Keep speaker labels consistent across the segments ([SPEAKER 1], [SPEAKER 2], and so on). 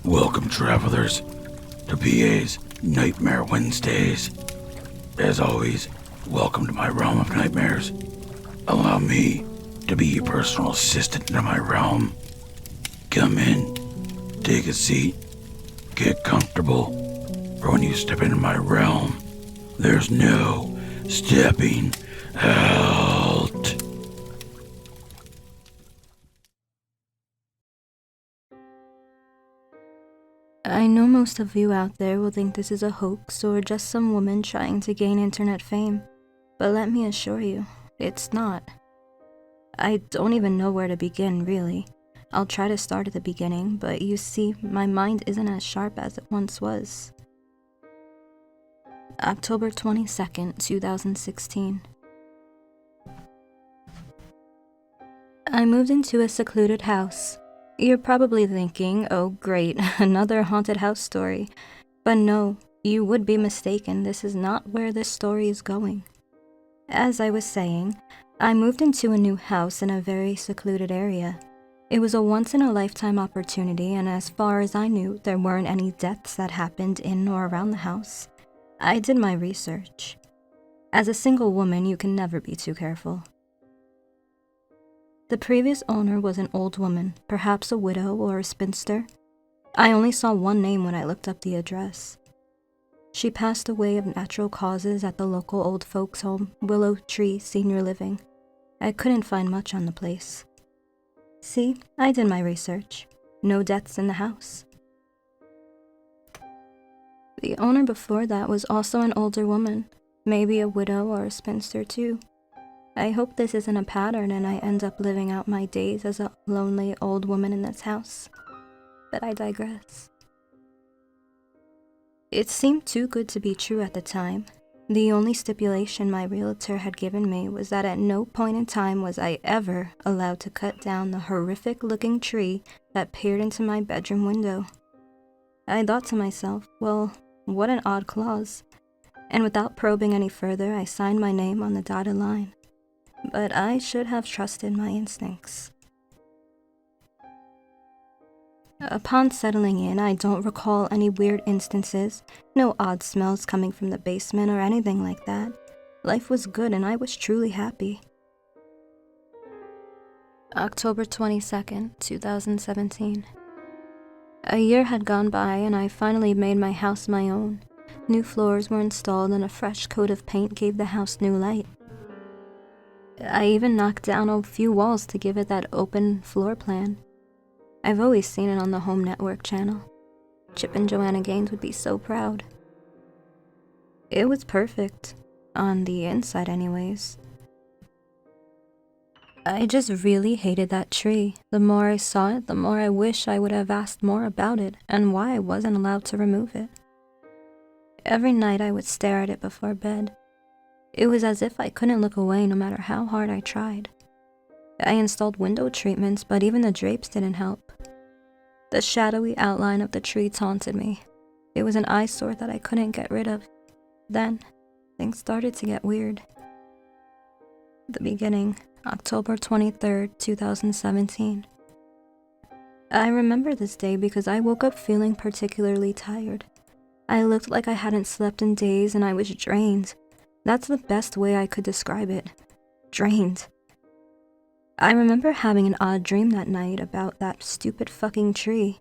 [SPEAKER 1] Welcome, travelers, to PA's Nightmare Wednesdays. As always, welcome to my realm of nightmares. Allow me to be your personal assistant in my realm. Come in, take a seat, get comfortable, for when you step into my realm, there's no stepping out.
[SPEAKER 2] I know most of you out there will think this is a hoax or just some woman trying to gain internet fame, but let me assure you, it's not. I don't even know where to begin, really. I'll try to start at the beginning, but you see, my mind isn't as sharp as it once was. October 22nd, 2016. I moved into a secluded house. You're probably thinking, oh great, another haunted house story. But no, you would be mistaken, this is not where this story is going. As I was saying, I moved into a new house in a very secluded area. It was a once-in-a-lifetime opportunity, and as far as I knew, there weren't any deaths that happened in or around the house. I did my research. As a single woman, you can never be too careful. The previous owner was an old woman, perhaps a widow or a spinster. I only saw one name when I looked up the address. She passed away of natural causes at the local old folks' home, Willow Tree Senior Living. I couldn't find much on the place. See, I did my research. No deaths in the house. The owner before that was also an older woman, maybe a widow or a spinster too. I hope this isn't a pattern and I end up living out my days as a lonely old woman in this house. But I digress. It seemed too good to be true at the time. The only stipulation my realtor had given me was that at no point in time was I ever allowed to cut down the horrific-looking tree that peered into my bedroom window. I thought to myself, well, what an odd clause. And without probing any further, I signed my name on the dotted line. But I should have trusted my instincts. Upon settling in, I don't recall any weird instances, no odd smells coming from the basement or anything like that. Life was good and I was truly happy. October 22nd, 2017. A year had gone by and I finally made my house my own. New floors were installed and a fresh coat of paint gave the house new light. I even knocked down a few walls to give it that open floor plan. I've always seen it on the Home Network channel. Chip and Joanna Gaines would be so proud. It was perfect, on the inside anyways. I just really hated that tree. The more I saw it, the more I wish I would have asked more about it and why I wasn't allowed to remove it. Every night I would stare at it before bed. It was as if I couldn't look away no matter how hard I tried. I installed window treatments, but even the drapes didn't help. The shadowy outline of the tree taunted me. It was an eyesore that I couldn't get rid of. Then, things started to get weird. The beginning, October 23rd, 2017. I remember this day because I woke up feeling particularly tired. I looked like I hadn't slept in days and I was drained. That's the best way I could describe it. Drained. I remember having an odd dream that night about that stupid fucking tree.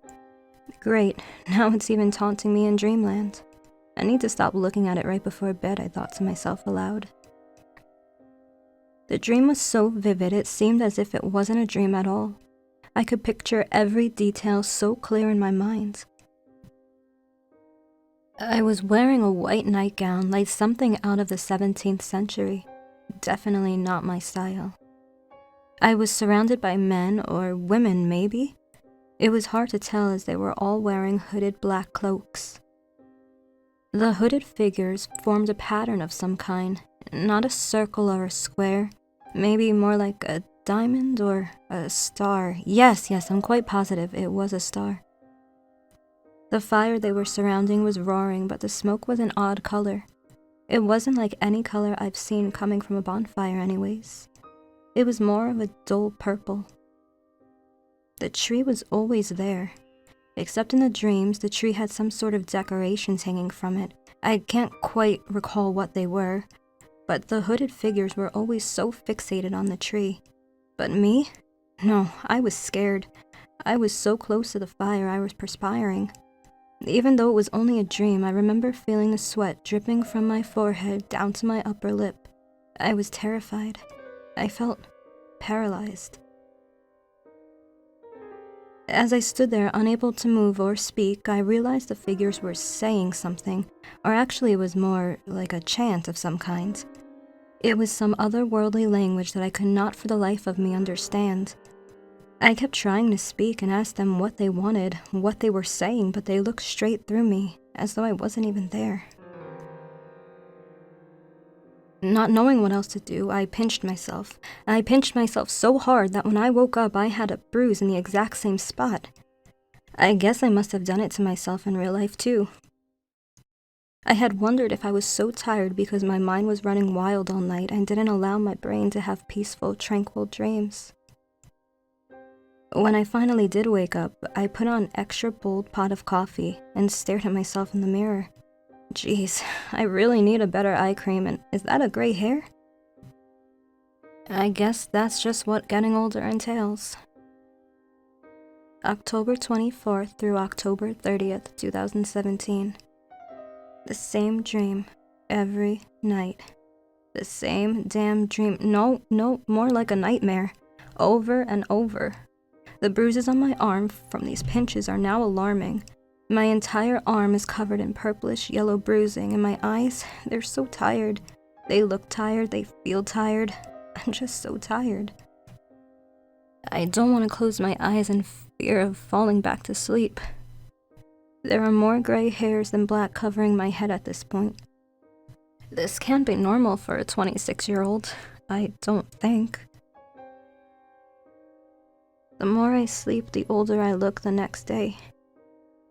[SPEAKER 2] Great, now it's even taunting me in dreamland. I need to stop looking at it right before bed, I thought to myself aloud. The dream was so vivid it seemed as if it wasn't a dream at all. I could picture every detail so clear in my mind. I was wearing a white nightgown like something out of the 17th century. Definitely not my style. I was surrounded by men or women maybe. It was hard to tell as they were all wearing hooded black cloaks. The hooded figures formed a pattern of some kind, not a circle or a square, maybe more like a diamond or a star. Yes, I'm quite positive it was a star. The fire they were surrounding was roaring, but the smoke was an odd color. It wasn't like any color I've seen coming from a bonfire anyways. It was more of a dull purple. The tree was always there. Except in the dreams, the tree had some sort of decorations hanging from it. I can't quite recall what they were, but the hooded figures were always so fixated on the tree. But me? No, I was scared. I was so close to the fire I was perspiring. Even though it was only a dream, I remember feeling the sweat dripping from my forehead down to my upper lip. I was terrified. I felt paralyzed. As I stood there, unable to move or speak, I realized the figures were saying something, or actually it was more like a chant of some kind. It was some otherworldly language that I could not for the life of me understand. I kept trying to speak and ask them what they wanted, what they were saying, but they looked straight through me, as though I wasn't even there. Not knowing what else to do, I pinched myself. I pinched myself so hard that when I woke up, I had a bruise in the exact same spot. I guess I must have done it to myself in real life too. I had wondered if I was so tired because my mind was running wild all night and didn't allow my brain to have peaceful, tranquil dreams. When I finally did wake up, I put on an extra bold pot of coffee and stared at myself in the mirror. Jeez, I really need a better eye cream, and is that a gray hair? I guess that's just what getting older entails. October 24th through October 30th, 2017. The same dream every night. The same damn dream. No, more like a nightmare. Over and over. The bruises on my arm from these pinches are now alarming. My entire arm is covered in purplish yellow bruising, and my eyes, they're so tired. They look tired, they feel tired. I'm just so tired. I don't want to close my eyes in fear of falling back to sleep. There are more gray hairs than black covering my head at this point. This can't be normal for a 26-year-old, I don't think. The more I sleep, the older I look the next day.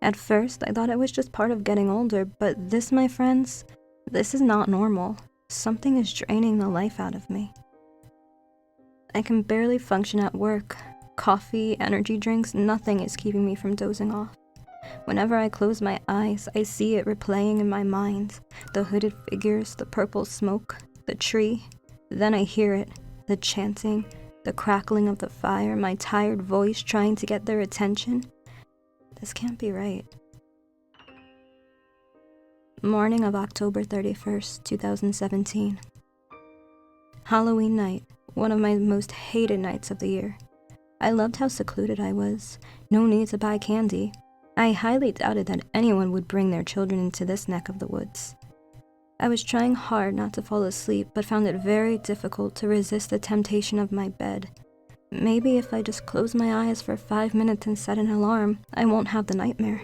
[SPEAKER 2] At first, I thought it was just part of getting older, but this, my friends, this is not normal. Something is draining the life out of me. I can barely function at work. Coffee, energy drinks, nothing is keeping me from dozing off. Whenever I close my eyes, I see it replaying in my mind. The hooded figures, the purple smoke, the tree. Then I hear it, the chanting, the crackling of the fire, my tired voice trying to get their attention. This can't be right. Morning of October 31st, 2017. Halloween night, one of my most hated nights of the year. I loved how secluded I was. No need to buy candy. I highly doubted that anyone would bring their children into this neck of the woods. I was trying hard not to fall asleep, but found it very difficult to resist the temptation of my bed. Maybe if I just close my eyes for 5 minutes and set an alarm, I won't have the nightmare.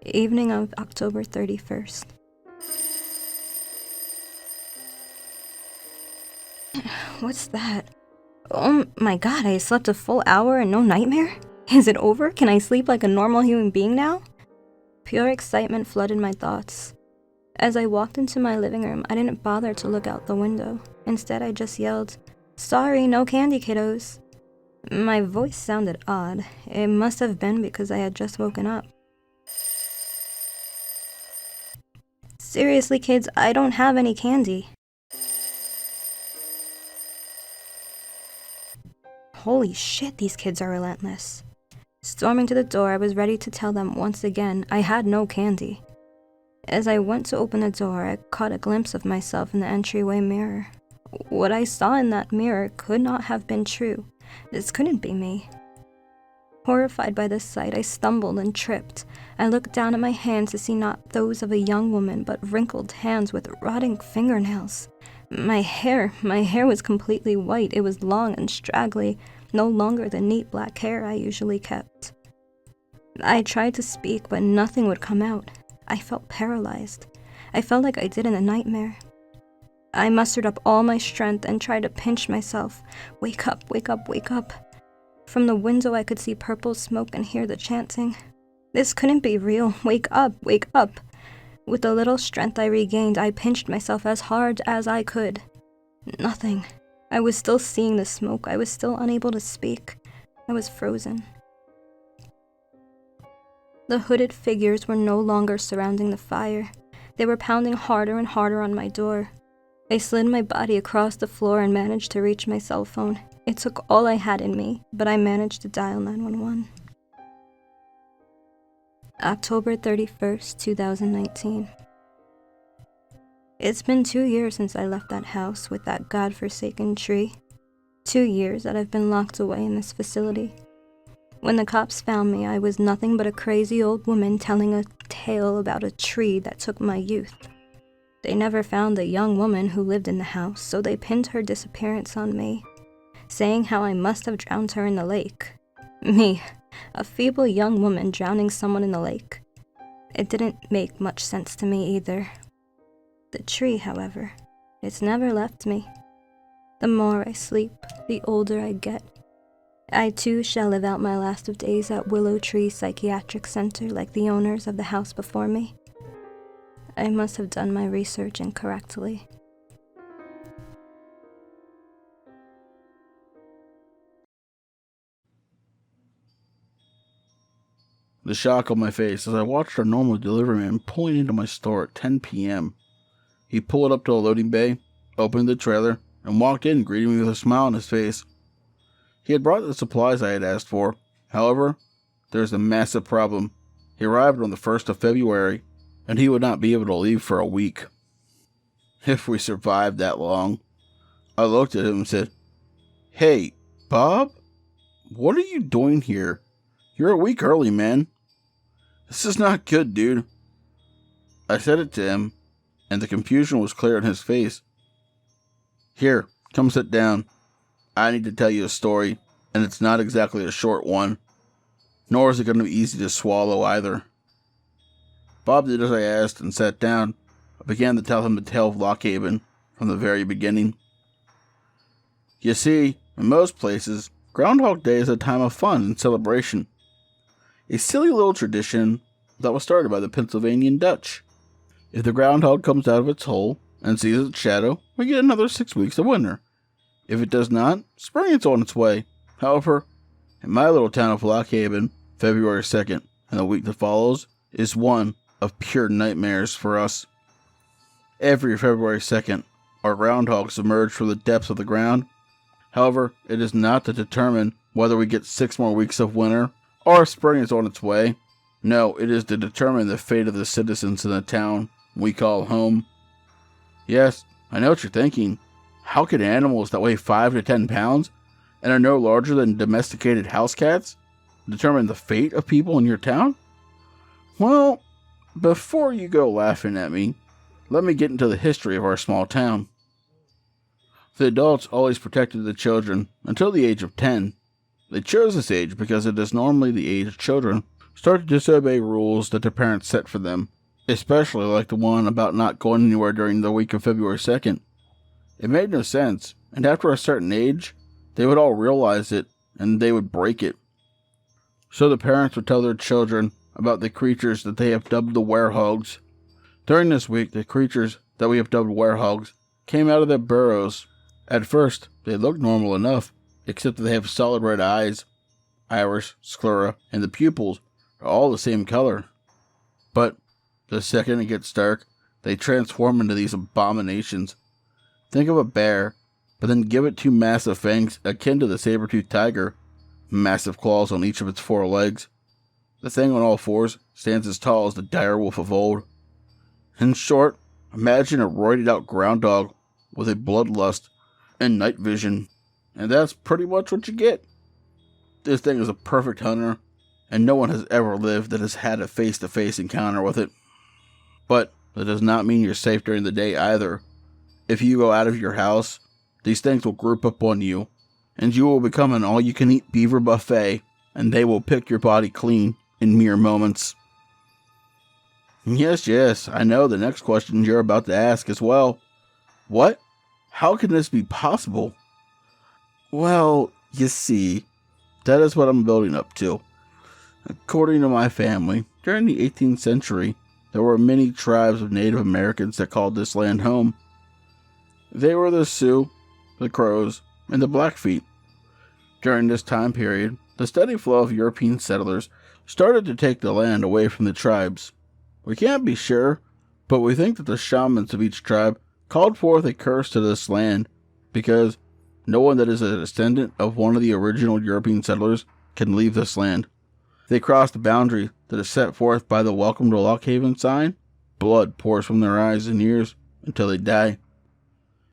[SPEAKER 2] Evening of October 31st. What's that? Oh my god, I slept a full hour and no nightmare? Is it over? Can I sleep like a normal human being now? Pure excitement flooded my thoughts. As I walked into my living room, I didn't bother to look out the window. Instead, I just yelled, "Sorry, no candy, kiddos." My voice sounded odd. It must have been because I had just woken up. Seriously, kids, I don't have any candy. Holy shit, these kids are relentless. Storming to the door, I was ready to tell them once again I had no candy. As I went to open the door, I caught a glimpse of myself in the entryway mirror. What I saw in that mirror could not have been true. This couldn't be me. Horrified by this sight, I stumbled and tripped. I looked down at my hands to see not those of a young woman, but wrinkled hands with rotting fingernails. My hair was completely white. It was long and straggly, no longer the neat black hair I usually kept. I tried to speak, but nothing would come out. I felt paralyzed. I felt like I did in a nightmare. I mustered up all my strength and tried to pinch myself. Wake up, wake up, wake up. From the window I could see purple smoke and hear the chanting. This couldn't be real. Wake up, wake up. With the little strength I regained, I pinched myself as hard as I could. Nothing. I was still seeing the smoke. I was still unable to speak. I was frozen. The hooded figures were no longer surrounding the fire. They were pounding harder and harder on my door. I slid my body across the floor and managed to reach my cell phone. It took all I had in me, but I managed to dial 911. October 31st, 2019. It's been 2 years since I left that house with that godforsaken tree. 2 years that I've been locked away in this facility. When the cops found me, I was nothing but a crazy old woman telling a tale about a tree that took my youth. They never found the young woman who lived in the house, so they pinned her disappearance on me, saying how I must have drowned her in the lake. Me, a feeble young woman drowning someone in the lake. It didn't make much sense to me either. The tree, however, it's never left me. The more I sleep, the older I get. I too shall live out my last of days at Willow Tree Psychiatric Center like the owners of the house before me. I must have done my research incorrectly.
[SPEAKER 3] The shock on my face as I watched our normal delivery man pulling into my store at 10 p.m. He pulled up to a loading bay, opened the trailer, and walked in, greeting me with a smile on his face. He had brought the supplies I had asked for. However, there was a massive problem. He arrived on the 1st of February, and he would not be able to leave for a week. If we survived that long. I looked at him and said, "Hey, Bob? What are you doing here? You're a week early, man. This is not good, dude." I said it to him, and the confusion was clear in his face. "Here, come sit down. I need to tell you a story, and it's not exactly a short one, nor is it going to be easy to swallow either." Bob did as I asked and sat down. I began to tell him the tale of Lockhaven from the very beginning. You see, in most places, Groundhog Day is a time of fun and celebration. A silly little tradition that was started by the Pennsylvanian Dutch. If the groundhog comes out of its hole and sees its shadow, we get another 6 weeks of winter. If it does not, spring is on its way. However, in my little town of Lockhaven, February 2nd and the week that follows is one of pure nightmares for us. Every February 2nd, our groundhogs emerge from the depths of the ground. However, it is not to determine whether we get 6 more weeks of winter or if spring is on its way. No, it is to determine the fate of the citizens in the town we call home. Yes, I know what you're thinking. How can animals that weigh 5 to 10 pounds and are no larger than domesticated house cats determine the fate of people in your town? Well, before you go laughing at me, let me get into the history of our small town. The adults always protected the children until the age of 10. They chose this age because it is normally the age children start to disobey rules that their parents set for them, especially like the one about not going anywhere during the week of February 2nd. It made no sense, and after a certain age, they would all realize it, and they would break it. So the parents would tell their children about the creatures that they have dubbed the werehogs. During this week, the creatures that we have dubbed werehogs came out of their burrows. At first, they looked normal enough, except that they have solid red eyes, iris, sclera, and the pupils are all the same color. But the second it gets dark, they transform into these abominations. Think of a bear, but then give it 2 massive fangs akin to the saber-toothed tiger, massive claws on each of its 4 legs. The thing on all 4s stands as tall as the dire wolf of old. In short, imagine a roided-out ground dog with a bloodlust and night vision, and that's pretty much what you get. This thing is a perfect hunter, and no one has ever lived that has had a face-to-face encounter with it. But that does not mean you're safe during the day either. If you go out of your house, these things will group up on you, and you will become an all-you-can-eat beaver buffet, and they will pick your body clean in mere moments. Yes, I know the next question you're about to ask as well. What? How can this be possible? Well, you see, that is what I'm building up to. According to my family, during the 18th century, there were many tribes of Native Americans that called this land home. They were the Sioux, the Crows, and the Blackfeet. During this time period, the steady flow of European settlers started to take the land away from the tribes. We can't be sure, but we think that the shamans of each tribe called forth a curse to this land because no one that is a descendant of one of the original European settlers can leave this land. They cross the boundary that is set forth by the Welcome to Lockhaven sign. Blood pours from their eyes and ears until they die.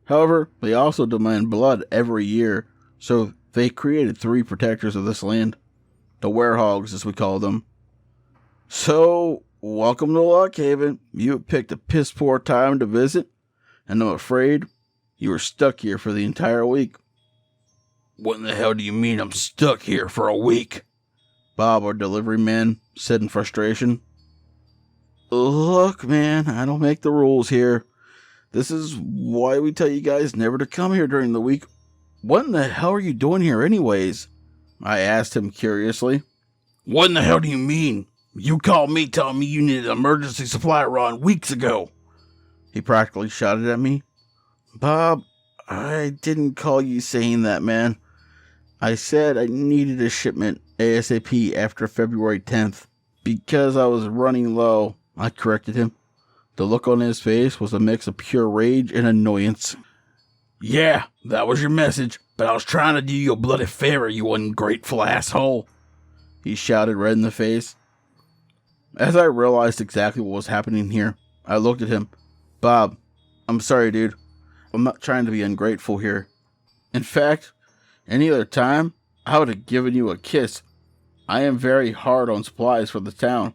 [SPEAKER 3] However, they also demand blood every year, so they created 3 protectors of this land. The werehogs, as we call them. So, welcome to Lockhaven. You have picked a piss poor time to visit, and I'm afraid you were stuck here for the entire week.
[SPEAKER 1] What in the hell do you mean I'm stuck here for a week?
[SPEAKER 3] Bob, our delivery man, said in frustration. Look, man, I don't make the rules here. This is why we tell you guys never to come here during the week. What in the hell are you doing here anyways? I asked him curiously.
[SPEAKER 1] What in the hell do you mean? You called me telling me you needed an emergency supply run weeks ago.
[SPEAKER 3] He practically shouted at me. Bob, I didn't call you saying that, man. I said I needed a shipment ASAP after February 10th. Because I was running low, I corrected him. The look on his face was a mix of pure rage and annoyance.
[SPEAKER 1] Yeah, that was your message, but I was trying to do you a bloody favor, you ungrateful asshole.
[SPEAKER 3] He shouted red in the face. As I realized exactly what was happening here, I looked at him. Bob, I'm sorry, dude. I'm not trying to be ungrateful here. In fact, any other time, I would have given you a kiss. I am very hard on supplies for the town.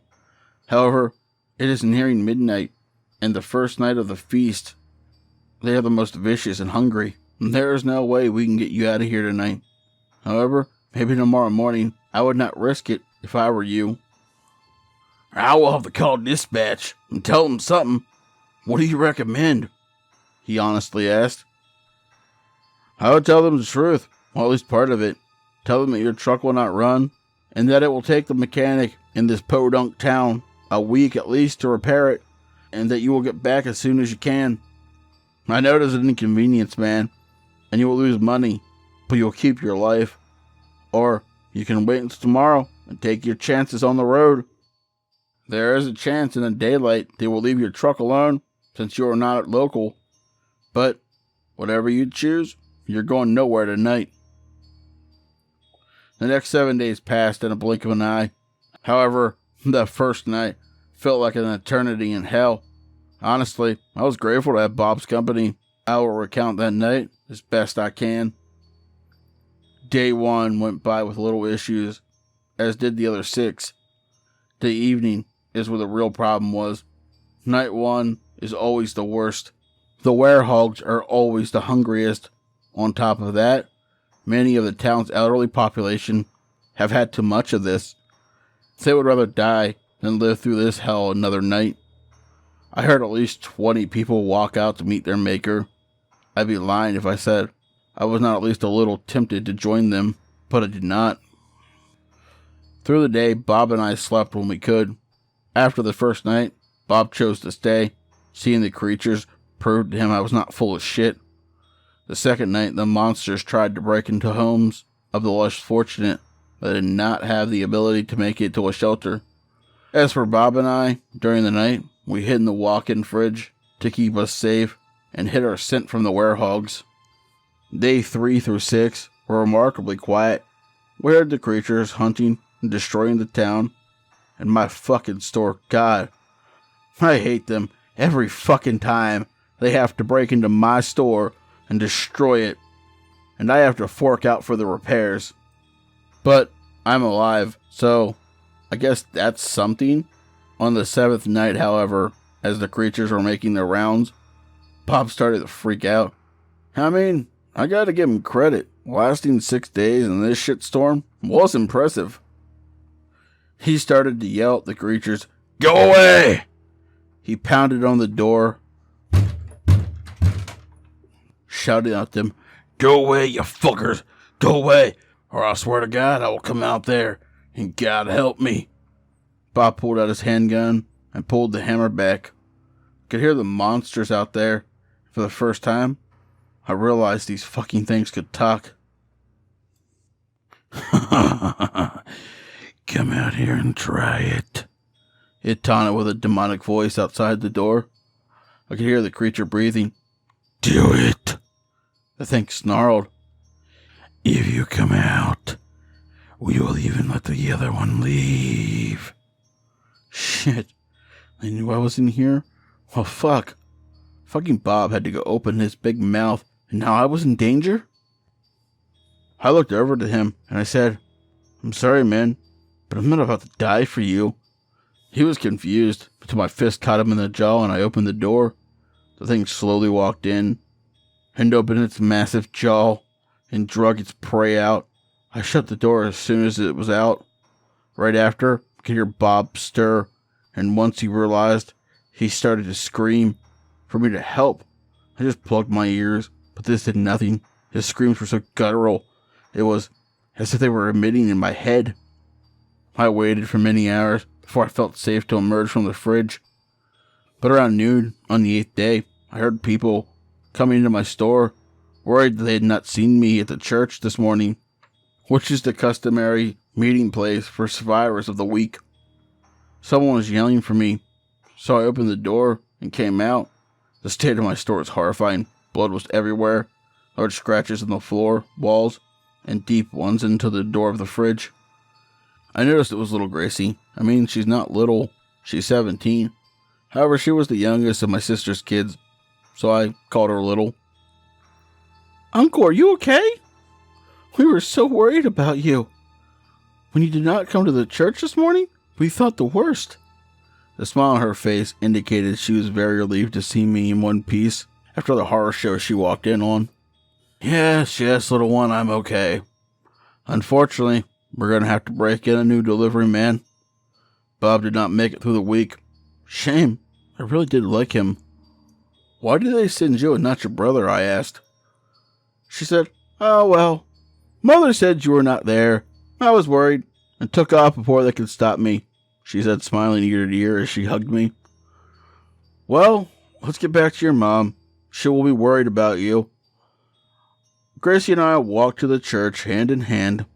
[SPEAKER 3] However, it is nearing midnight, and the first night of the feast. They are the most vicious and hungry. There is no way we can get you out of here tonight. However, maybe tomorrow morning, I would not risk it if I were you.
[SPEAKER 1] I will have to call dispatch and tell them something. What do you recommend?
[SPEAKER 3] He honestly asked. I would tell them the truth, or at least part of it. Tell them that your truck will not run, and that it will take the mechanic in this podunk town a week at least to repair it, and that you will get back as soon as you can. I know it is an inconvenience, man, and you will lose money, but you'll keep your life. Or you can wait until tomorrow and take your chances on the road. There is a chance in the daylight they will leave your truck alone since you are not local. But whatever you choose, you're going nowhere tonight. The next 7 days passed in a blink of an eye. However, that first night felt like an eternity in hell. Honestly, I was grateful to have Bob's company. I will recount that night as best I can. Day 1 went by with little issues, as did the other 6. The evening is where the real problem was. Night 1 is always the worst. The werehogs are always the hungriest. On top of that, many of the town's elderly population have had too much of this. They would rather die than live through this hell another night. I heard at least 20 people walk out to meet their maker. I'd be lying if I said I was not at least a little tempted to join them, but I did not. Through the day, Bob and I slept when we could. After the first night, Bob chose to stay. Seeing the creatures proved to him I was not full of shit. The second night, the monsters tried to break into homes of the less fortunate that did not have the ability to make it to a shelter. As for Bob and I, during the night, we hid in the walk-in fridge to keep us safe and hid our scent from the werehogs. Day 3 through 6 were remarkably quiet. We heard the creatures hunting and destroying the town. And my fucking store, God, I hate them every fucking time they have to break into my store and destroy it. And I have to fork out for the repairs. But I'm alive, so I guess that's something. On the 7th night, however, as the creatures were making their rounds, Bob started to freak out. I mean, I gotta give him credit. Lasting 6 days in this shitstorm was impressive. He started to yell at the creatures, "Go away!" He pounded on the door, shouting at them, "Go away, you fuckers! Go away, or I swear to God I will come out there and God help me. Bob pulled out his handgun and pulled the hammer back. I could hear the monsters out there. For the first time, I realized these fucking things could talk.
[SPEAKER 1] Come out here and try it.
[SPEAKER 3] It taunted with a demonic voice outside the door. I could hear the creature breathing.
[SPEAKER 1] Do it.
[SPEAKER 3] The thing snarled.
[SPEAKER 1] If you come out, we will even let the other one leave.
[SPEAKER 3] Shit. They knew I was in here? Well, fuck. Fucking Bob had to go open his big mouth, and now I was in danger? I looked over to him, and I said, I'm sorry, man, but I'm not about to die for you. He was confused, until my fist caught him in the jaw and I opened the door. The thing slowly walked in, and opened its massive jaw, and drug its prey out. I shut the door as soon as it was out. Right after, I could hear Bob stir, and once he realized, he started to scream for me to help. I just plugged my ears, but this did nothing. His screams were so guttural, it was as if they were emitting in my head. I waited for many hours before I felt safe to emerge from the fridge. But around noon on the 8th day, I heard people coming into my store, worried that they had not seen me at the church this morning, which is the customary meeting place for survivors of the week. Someone was yelling for me, so I opened the door and came out. The state of my store was horrifying. Blood was everywhere, large scratches on the floor, walls, and deep ones into the door of the fridge. I noticed it was little Gracie. I mean, she's not little. She's 17. However, she was the youngest of my sister's kids, so I called her little. Uncle, are you okay? We were so worried about you. When you did not come to the church this morning, we thought the worst. The smile on her face indicated she was very relieved to see me in one piece after the horror show she walked in on. Yes, little one, I'm okay. Unfortunately, we're going to have to break in a new delivery man. Bob did not make it through the week. Shame. I really did like him. Why did they send you and not your brother? I asked. She said, oh, well, Mother said you were not there. I was worried and took off before they could stop me, she said, smiling ear to ear as she hugged me. Well, let's get back to your mom. She will be worried about you. Gracie and I walked to the church hand in hand.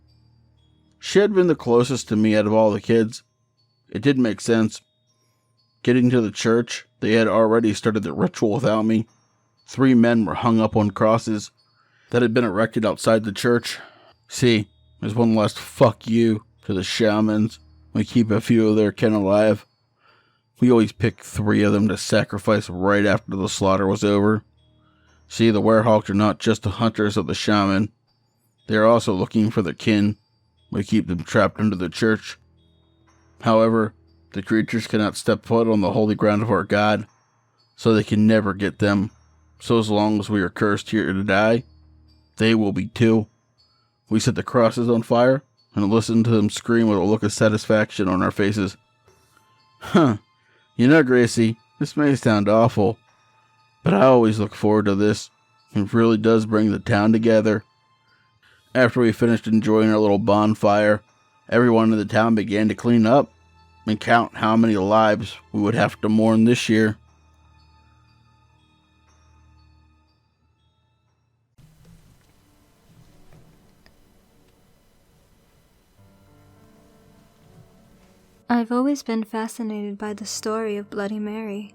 [SPEAKER 3] She had been the closest to me out of all the kids. It did make sense. Getting to the church, they had already started the ritual without me. 3 men were hung up on crosses that had been erected outside the church. See, there's one last fuck you to the shamans. We keep a few of their kin alive. We always pick 3 of them to sacrifice right after the slaughter was over. See, the werehawks are not just the hunters of the shaman. They are also looking for their kin. We keep them trapped under the church. However, the creatures cannot step foot on the holy ground of our God, so they can never get them. So as long as we are cursed here to die, they will be too. We set the crosses on fire and listen to them scream with a look of satisfaction on our faces. You know, Gracie, this may sound awful, but I always look forward to this. It really does bring the town together. After we finished enjoying our little bonfire, everyone in the town began to clean up and count how many lives we would have to mourn this year.
[SPEAKER 2] I've always been fascinated by the story of Bloody Mary.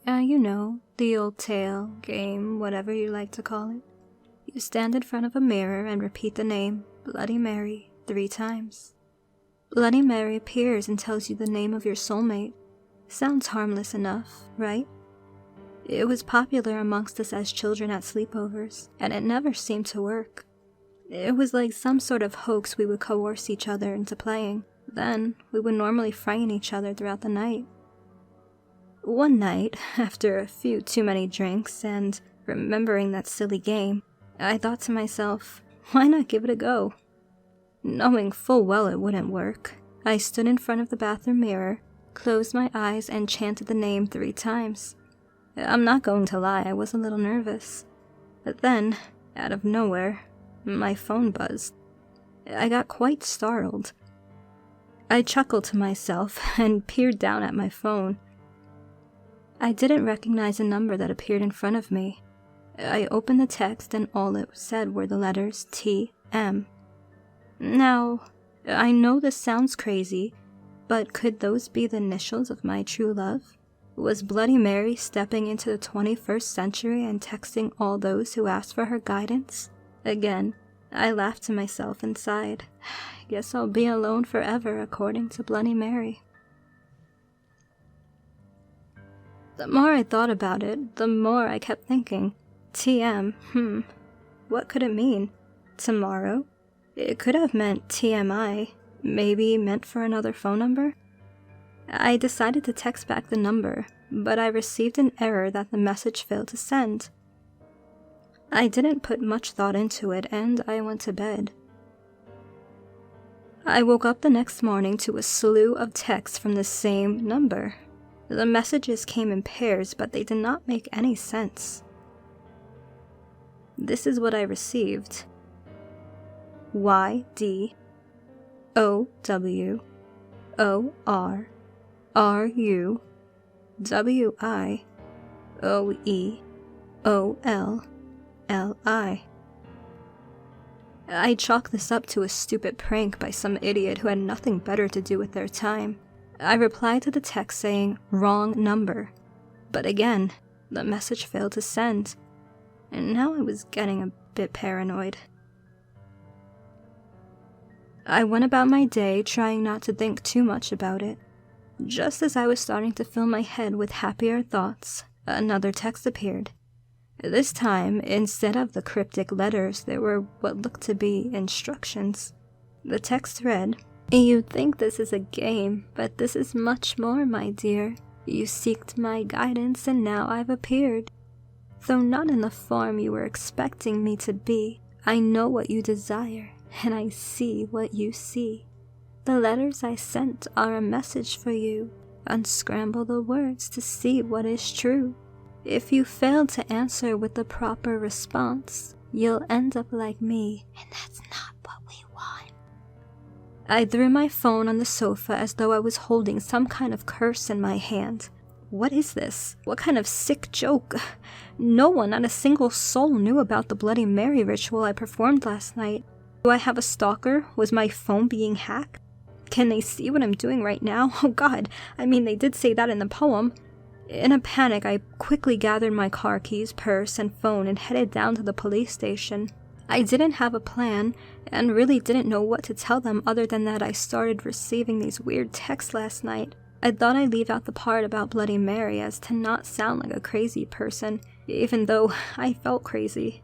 [SPEAKER 2] You know, the old tale, game, whatever you like to call it. You stand in front of a mirror and repeat the name, Bloody Mary, 3 times. Bloody Mary appears and tells you the name of your soulmate. Sounds harmless enough, right? It was popular amongst us as children at sleepovers, and it never seemed to work. It was like some sort of hoax we would coerce each other into playing. Then, we would normally frighten each other throughout the night. One night, after a few too many drinks and remembering that silly game, I thought to myself, why not give it a go? Knowing full well it wouldn't work, I stood in front of the bathroom mirror, closed my eyes, and chanted the name 3 times. I'm not going to lie, I was a little nervous. But then, out of nowhere, my phone buzzed. I got quite startled. I chuckled to myself and peered down at my phone. I didn't recognize a number that appeared in front of me. I opened the text and all it said were the letters TM. Now, I know this sounds crazy, but could those be the initials of my true love? Was Bloody Mary stepping into the 21st century and texting all those who asked for her guidance? Again, I laughed to myself and sighed. Guess I'll be alone forever, according to Bloody Mary. The more I thought about it, the more I kept thinking, TM, what could it mean? Tomorrow? It could have meant TMI, maybe meant for another phone number? I decided to text back the number, but I received an error that the message failed to send. I didn't put much thought into it, and I went to bed. I woke up the next morning to a slew of texts from the same number. The messages came in pairs, but they did not make any sense. This is what I received. YD OW OR RU WI OE OL LI. I chalk this up to a stupid prank by some idiot who had nothing better to do with their time. I replied to the text saying, wrong number. But again, the message failed to send. And now I was getting a bit paranoid. I went about my day trying not to think too much about it. Just as I was starting to fill my head with happier thoughts, another text appeared. This time, instead of the cryptic letters, there were what looked to be instructions. The text read, "You think this is a game, but this is much more, my dear. You seeked my guidance, and now I've appeared. Though not in the form you were expecting me to be, I know what you desire, and I see what you see. The letters I sent are a message for you. Unscramble the words to see what is true. If you fail to answer with the proper response, you'll end up like me, and that's not what we want." I threw my phone on the sofa as though I was holding some kind of curse in my hand. What is this? What kind of sick joke? No one, not a single soul, knew about the Bloody Mary ritual I performed last night. Do I have a stalker? Was my phone being hacked? Can they see what I'm doing right now? Oh God, I mean, they did say that in the poem. In a panic, I quickly gathered my car keys, purse, and phone and headed down to the police station. I didn't have a plan, and really didn't know what to tell them other than that I started receiving these weird texts last night. I thought I'd leave out the part about Bloody Mary as to not sound like a crazy person, even though I felt crazy.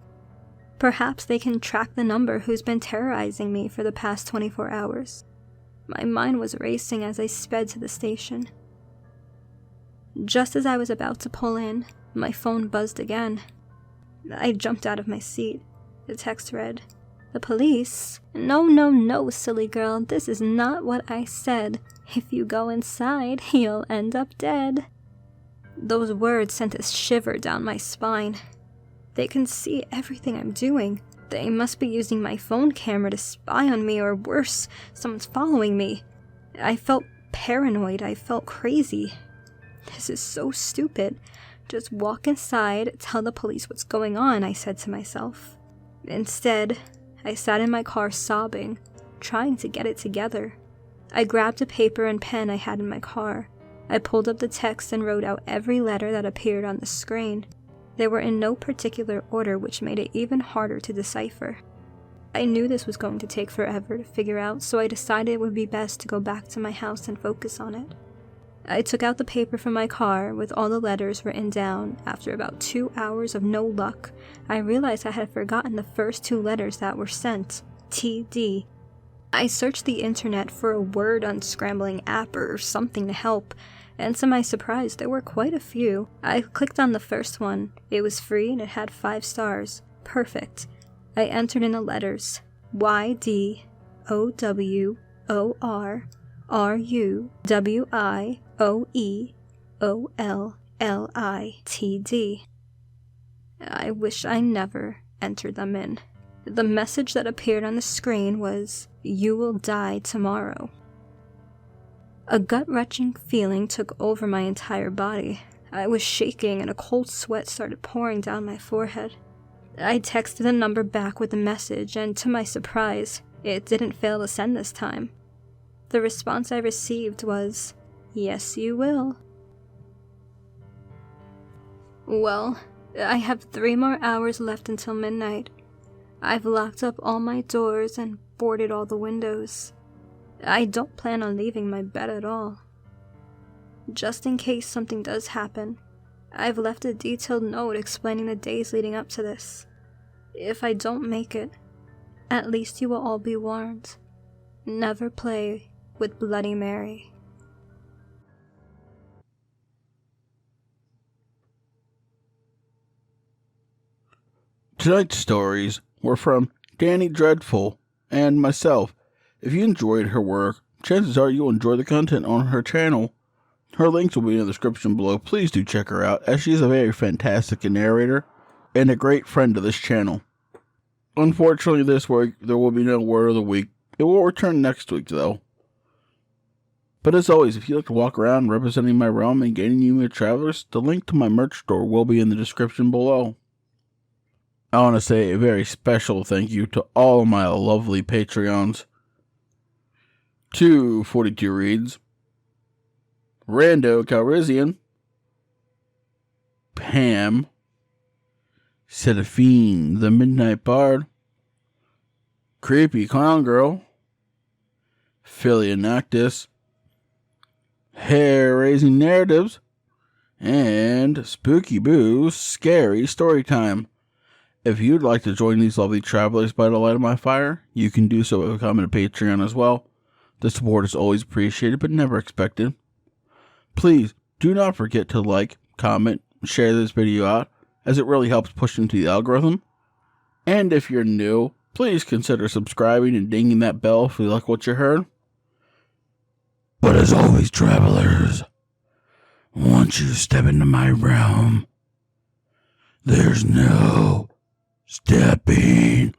[SPEAKER 2] Perhaps they can track the number who's been terrorizing me for the past 24 hours. My mind was racing as I sped to the station. Just as I was about to pull in, my phone buzzed again. I jumped out of my seat. The text read, "The police? No, silly girl, this is not what I said. If you go inside, you'll end up dead." Those words sent a shiver down my spine. They can see everything I'm doing. They must be using my phone camera to spy on me, or worse, someone's following me. I felt paranoid. I felt crazy. This is so stupid. Just walk inside, tell the police what's going on, I said to myself. Instead, I sat in my car sobbing, trying to get it together. I grabbed a paper and pen I had in my car. I pulled up the text and wrote out every letter that appeared on the screen. They were in no particular order, which made it even harder to decipher. I knew this was going to take forever to figure out, so I decided it would be best to go back to my house and focus on it. I took out the paper from my car with all the letters written down. After about 2 hours of no luck, I realized I had forgotten the first 2 letters that were sent, TD. I searched the internet for a word unscrambling app or something to help, and to my surprise, there were quite a few. I clicked on the first one. It was free and it had 5 stars. Perfect. I entered in the letters YDOWORRUWIOLLITD. I wish I never entered them in. The message that appeared on the screen was, "You will die tomorrow." A gut-wrenching feeling took over my entire body. I was shaking and a cold sweat started pouring down my forehead. I texted the number back with a message, and to my surprise, it didn't fail to send this time. The response I received was, "Yes, you will." Well, I have 3 more hours left until midnight. I've locked up all my doors and boarded all the windows. I don't plan on leaving my bed at all. Just in case something does happen, I've left a detailed note explaining the days leading up to this. If I don't make it, at least you will all be warned. Never play with Bloody Mary.
[SPEAKER 3] Tonight's stories were from Danie Dreadful and myself. If you enjoyed her work, chances are you'll enjoy the content on her channel. Her links will be in the description below. Please do check her out, as she's a very fantastic narrator and a great friend to this channel. Unfortunately, this week there will be no word of the week. It will return next week, though. But as always, if you'd like to walk around representing my realm and gaining you new travelers, the link to my merch store will be in the description below. I want to say a very special thank you to all of my lovely Patreons. 242 Reads, Rando Calrissian, Pam, Seraphine the Midnight Bard, Creepy Clown Girl, Philionactus, Hair-Raising Narratives, and Spooky Boo's Scary Storytime. If you'd like to join these lovely travelers by the light of my fire, you can do so by becoming a Patreon as well. The support is always appreciated but never expected. Please do not forget to like, comment, and share this video out, as it really helps push into the algorithm. And if you're new, please consider subscribing and dinging that bell if you like what you heard.
[SPEAKER 1] But as always, travelers, once you step into my realm, there's no stepping